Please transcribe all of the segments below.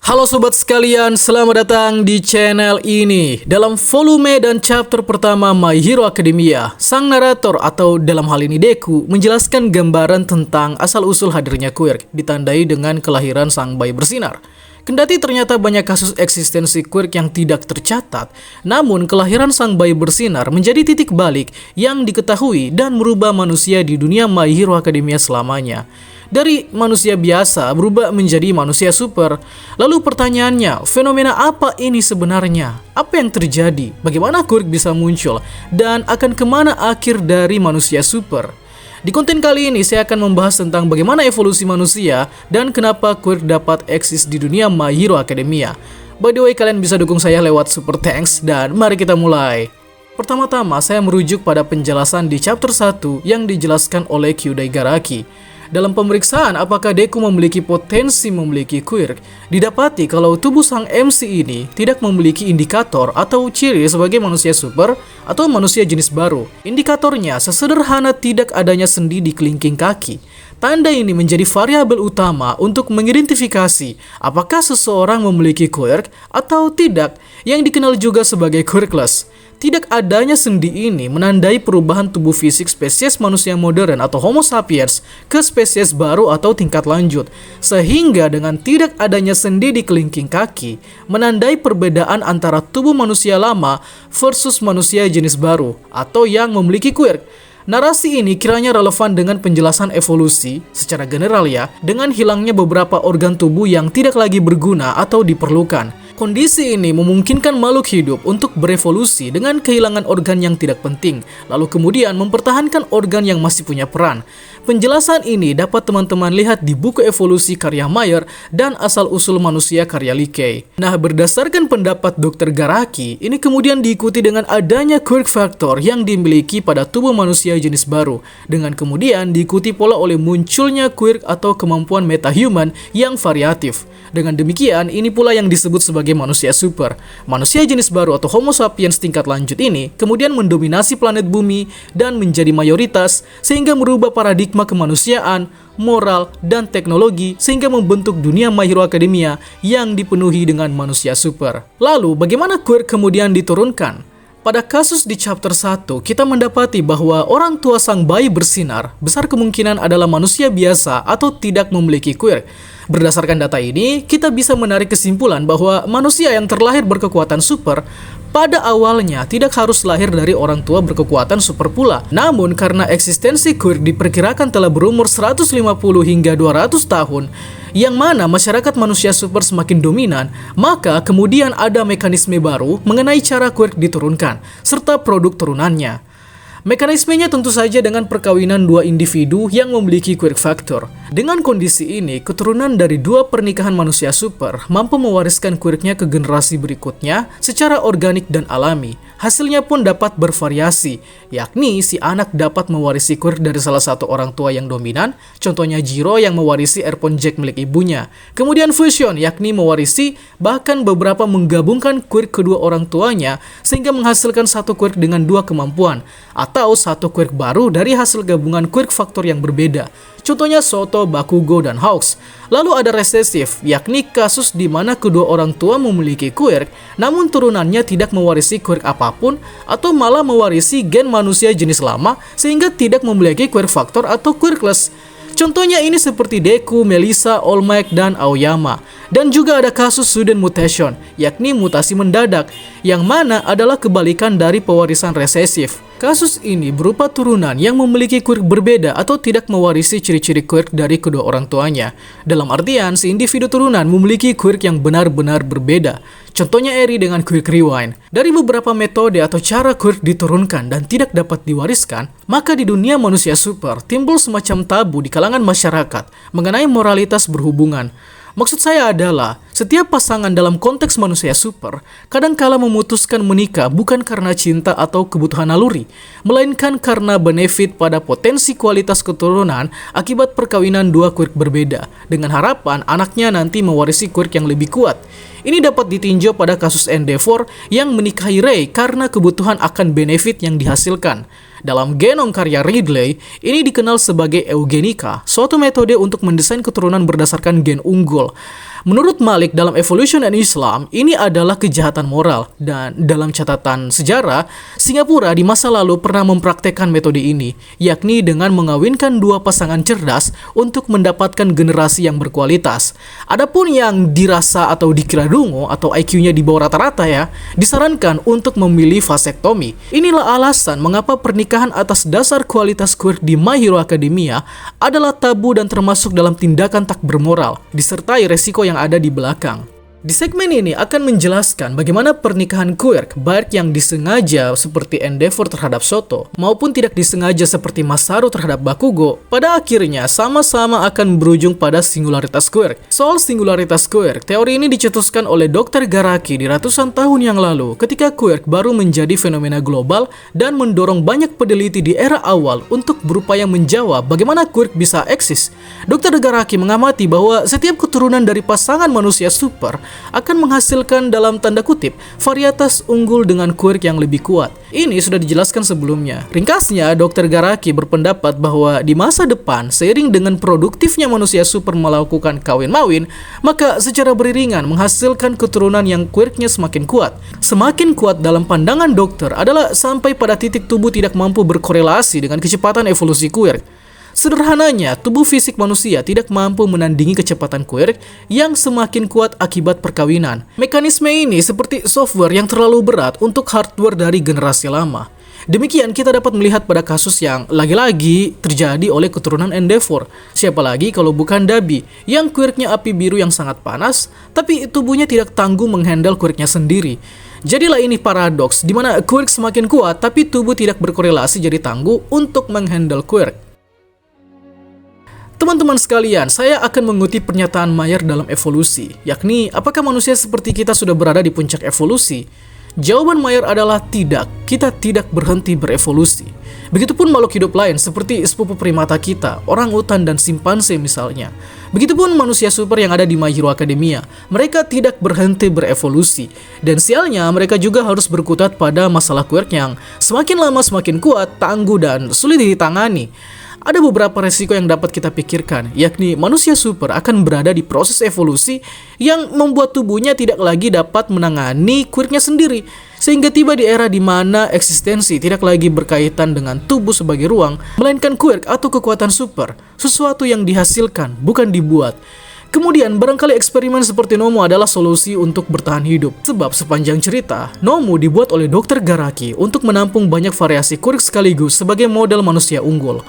Halo sobat sekalian, selamat datang di channel ini. Dalam volume dan chapter pertama My Hero Academia, sang narator atau dalam hal ini Deku menjelaskan gambaran tentang asal-usul hadirnya quirk, ditandai dengan kelahiran sang bayi bersinar. Kendati ternyata banyak kasus eksistensi quirk yang tidak tercatat, namun kelahiran sang bayi bersinar menjadi titik balik yang diketahui dan merubah manusia di dunia My Hero Academia selamanya. Dari manusia biasa berubah menjadi manusia super. Lalu pertanyaannya, fenomena apa ini sebenarnya? Apa yang terjadi? Bagaimana quirk bisa muncul? Dan akan kemana akhir dari manusia super? Di konten kali ini saya akan membahas tentang bagaimana evolusi manusia dan kenapa quirk dapat eksis di dunia My Hero Academia. By the way, kalian bisa dukung saya lewat super thanks dan mari kita mulai. Pertama-tama saya merujuk pada penjelasan di chapter 1 yang dijelaskan oleh Kyudai Garaki. Dalam pemeriksaan apakah Deku memiliki potensi memiliki quirk, didapati kalau tubuh sang MC ini tidak memiliki indikator atau ciri sebagai manusia super atau manusia jenis baru. Indikatornya sesederhana tidak adanya sendi di kelingking kaki. Tanda ini menjadi variabel utama untuk mengidentifikasi apakah seseorang memiliki quirk atau tidak, yang dikenal juga sebagai quirkless. Tidak adanya sendi ini menandai perubahan tubuh fisik spesies manusia modern atau Homo sapiens ke spesies baru atau tingkat lanjut. Sehingga dengan tidak adanya sendi di kelingking kaki, menandai perbedaan antara tubuh manusia lama versus manusia jenis baru atau yang memiliki quirk. Narasi ini kiranya relevan dengan penjelasan evolusi secara general ya, dengan hilangnya beberapa organ tubuh yang tidak lagi berguna atau diperlukan. Kondisi ini memungkinkan makhluk hidup untuk berevolusi dengan kehilangan organ yang tidak penting, lalu kemudian mempertahankan organ yang masih punya peran. Penjelasan ini dapat teman-teman lihat di buku evolusi karya Mayer dan asal-usul manusia karya Leakey. Nah, berdasarkan pendapat Dr. Garaki, ini kemudian diikuti dengan adanya quirk factor yang dimiliki pada tubuh manusia jenis baru, dengan kemudian diikuti pula oleh munculnya quirk atau kemampuan metahuman yang variatif. Dengan demikian, ini pula yang disebut sebagai manusia super. Manusia jenis baru atau Homo sapiens tingkat lanjut ini kemudian mendominasi planet bumi dan menjadi mayoritas, sehingga merubah paradigma kemanusiaan, moral, dan teknologi sehingga membentuk dunia My Hero Academia yang dipenuhi dengan manusia super. Lalu, bagaimana quirk kemudian diturunkan? Pada kasus di chapter 1, kita mendapati bahwa orang tua sang bayi bersinar besar kemungkinan adalah manusia biasa atau tidak memiliki quirk. Berdasarkan data ini, kita bisa menarik kesimpulan bahwa manusia yang terlahir berkekuatan super pada awalnya tidak harus lahir dari orang tua berkekuatan super pula. Namun karena eksistensi quirk diperkirakan telah berumur 150 hingga 200 tahun, yang mana masyarakat manusia super semakin dominan, maka kemudian ada mekanisme baru mengenai cara quirk diturunkan, serta produk turunannya. Mekanismenya tentu saja dengan perkawinan dua individu yang memiliki quirk factor. Dengan kondisi ini, keturunan dari dua pernikahan manusia super mampu mewariskan quirknya ke generasi berikutnya secara organik dan alami. Hasilnya pun dapat bervariasi, yakni si anak dapat mewarisi quirk dari salah satu orang tua yang dominan, contohnya Jiro yang mewarisi earphone jack milik ibunya. Kemudian fusion, yakni mewarisi bahkan beberapa menggabungkan quirk kedua orang tuanya sehingga menghasilkan satu quirk dengan dua kemampuan, atau satu quirk baru dari hasil gabungan quirk faktor yang berbeda. Contohnya Soto, Bakugo, dan Hawks. Lalu ada resesif, yakni kasus di mana kedua orang tua memiliki quirk, namun turunannya tidak mewarisi quirk apapun atau malah mewarisi gen manusia jenis lama sehingga tidak memiliki quirk faktor atau quirkless. Contohnya ini seperti Deku, Melissa, All Might, dan Aoyama. Dan juga ada kasus sudden mutation, yakni mutasi mendadak, yang mana adalah kebalikan dari pewarisan resesif. Kasus ini berupa turunan yang memiliki quirk berbeda atau tidak mewarisi ciri-ciri quirk dari kedua orang tuanya. Dalam artian, si individu turunan memiliki quirk yang benar-benar berbeda. Contohnya Eri dengan quirk rewind. Dari beberapa metode atau cara quirk diturunkan dan tidak dapat diwariskan, maka di dunia manusia super timbul semacam tabu di kalangan masyarakat mengenai moralitas berhubungan. Maksud saya adalah, setiap pasangan dalam konteks manusia super kadangkala memutuskan menikah bukan karena cinta atau kebutuhan naluri, melainkan karena benefit pada potensi kualitas keturunan akibat perkawinan dua quirk berbeda, dengan harapan anaknya nanti mewarisi quirk yang lebih kuat. Ini dapat ditinjau pada kasus Endeavor yang menikahi Rei karena kebutuhan akan benefit yang dihasilkan. Dalam genom karya Ridley, ini dikenal sebagai eugenika, suatu metode untuk mendesain keturunan berdasarkan gen unggul. Menurut Malik dalam Evolution and Islam, ini adalah kejahatan moral. Dan dalam catatan sejarah, Singapura di masa lalu pernah mempraktekkan metode ini, yakni dengan mengawinkan dua pasangan cerdas untuk mendapatkan generasi yang berkualitas. Adapun yang dirasa atau dikira dungu atau IQ-nya di bawah rata-rata ya, disarankan untuk memilih vasektomi. Inilah alasan mengapa pernikahan atas dasar kualitas queer di My Hero Academia adalah tabu dan termasuk dalam tindakan tak bermoral, disertai resiko yang ada di belakang. Di segmen ini akan menjelaskan bagaimana pernikahan queer, baik yang disengaja seperti Endeavor terhadap Soto, maupun tidak disengaja seperti Masaru terhadap Bakugo, pada akhirnya sama-sama akan berujung pada singularitas queer. Soal singularitas queer, teori ini dicetuskan oleh Dr. Garaki di ratusan tahun yang lalu ketika queer baru menjadi fenomena global dan mendorong banyak peneliti di era awal untuk berupaya menjawab bagaimana queer bisa eksis. Dr. Garaki mengamati bahwa setiap keturunan dari pasangan manusia super akan menghasilkan dalam tanda kutip varietas unggul dengan quirk yang lebih kuat. Ini sudah dijelaskan sebelumnya. Ringkasnya, Dr. Garaki berpendapat bahwa di masa depan, seiring dengan produktifnya manusia super melakukan kawin-mawin, maka secara beriringan menghasilkan keturunan yang quirknya semakin kuat. Semakin kuat dalam pandangan dokter adalah sampai pada titik tubuh tidak mampu berkorelasi dengan kecepatan evolusi quirk. Sederhananya, tubuh fisik manusia tidak mampu menandingi kecepatan quirk yang semakin kuat akibat perkawinan. Mekanisme ini seperti software yang terlalu berat untuk hardware dari generasi lama. Demikian kita dapat melihat pada kasus yang lagi-lagi terjadi oleh keturunan Endeavor. Siapa lagi kalau bukan Dabi, yang quirknya api biru yang sangat panas, tapi tubuhnya tidak tangguh menghandle quirknya sendiri. Jadilah ini paradoks, di mana quirk semakin kuat tapi tubuh tidak berkorelasi jadi tangguh untuk menghandle quirk. Teman-teman sekalian, saya akan mengutip pernyataan Mayer dalam evolusi, yakni apakah manusia seperti kita sudah berada di puncak evolusi? Jawaban Mayer adalah tidak, kita tidak berhenti berevolusi. Begitupun makhluk hidup lain seperti sepupu primata kita, orang utan dan simpanse misalnya. Begitupun manusia super yang ada di My Hero Academia, mereka tidak berhenti berevolusi. Dan sialnya mereka juga harus berkutat pada masalah quirk yang semakin lama semakin kuat, tangguh dan sulit ditangani. Ada beberapa resiko yang dapat kita pikirkan, yakni manusia super akan berada di proses evolusi yang membuat tubuhnya tidak lagi dapat menangani quirknya sendiri, sehingga tiba di era di mana eksistensi tidak lagi berkaitan dengan tubuh sebagai ruang, melainkan quirk atau kekuatan super, sesuatu yang dihasilkan, bukan dibuat. Kemudian, barangkali eksperimen seperti Nomu adalah solusi untuk bertahan hidup. Sebab sepanjang cerita, Nomu dibuat oleh Dr. Garaki untuk menampung banyak variasi quirk sekaligus sebagai model manusia unggul.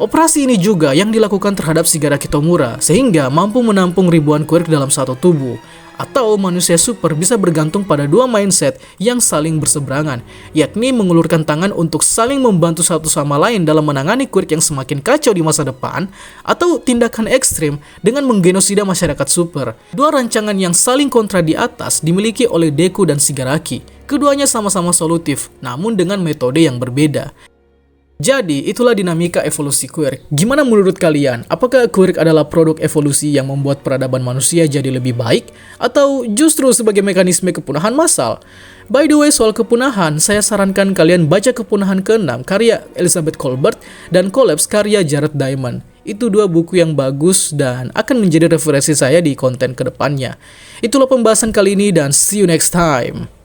Operasi ini juga yang dilakukan terhadap Shigaraki Tomura, sehingga mampu menampung ribuan quirk dalam satu tubuh. Atau manusia super bisa bergantung pada dua mindset yang saling berseberangan, yakni mengulurkan tangan untuk saling membantu satu sama lain dalam menangani quirk yang semakin kacau di masa depan, atau tindakan ekstrim dengan menggenosida masyarakat super. Dua rancangan yang saling kontra di atas dimiliki oleh Deku dan Shigaraki. Keduanya sama-sama solutif, namun dengan metode yang berbeda. Jadi, itulah dinamika evolusi quirk. Gimana menurut kalian? Apakah quirk adalah produk evolusi yang membuat peradaban manusia jadi lebih baik? Atau justru sebagai mekanisme kepunahan massal? By the way, soal kepunahan, saya sarankan kalian baca Kepunahan ke-6 karya Elizabeth Kolbert dan Collapse karya Jared Diamond. Itu dua buku yang bagus dan akan menjadi referensi saya di konten kedepannya. Itulah pembahasan kali ini dan see you next time.